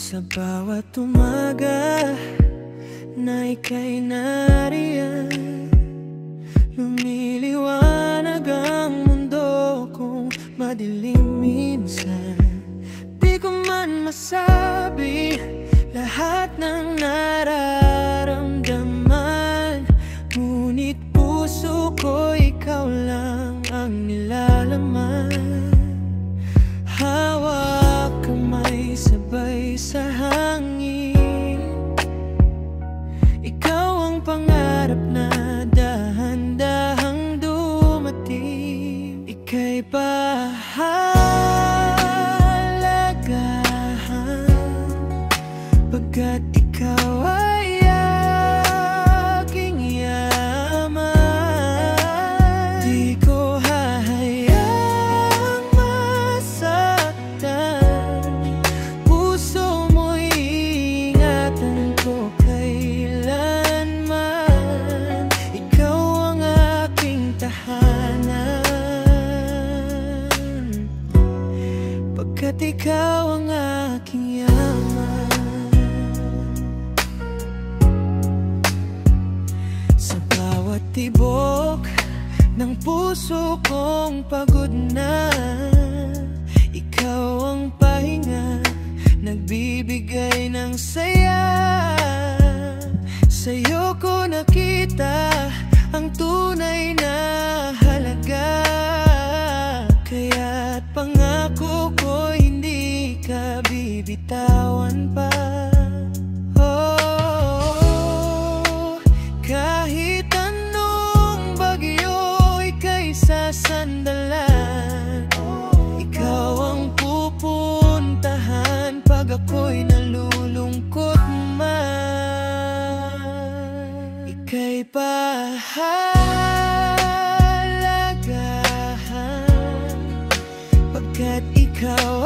Sa bawat umaga na ika'y nariyan, lumiliwanag ang mundo kung madilim minsan. Di ko man masabi lahat ng nararamdaman, ngunit puso ko ikaw lang ang nilalaman. Hawak kamay sabay sa hangin, ikaw ang pangarap na dahan-dahang dumating. Ika'y pahalagahan, pagkat ikaw ay aking yaman. Di ko hahayaang masaktan, puso mo'y ingatan ko kailanman. Ikaw ang aking tahanan, pagkat ikaw ang aking yaman. Sa bawat tibok ng puso kong pagod na, ikaw ang pahinga, nagbibigay ng saya. Sa'yo ko nakita ang tunay na halaga, kaya't pangako ko hindi ka bibitawan pa. Oh, kahit anong bagyo ika'y sasandalan, ikaw ang pupuntahan pag ako'y nalulungkot man. Ika'y pahalagahan, pagkat ikaw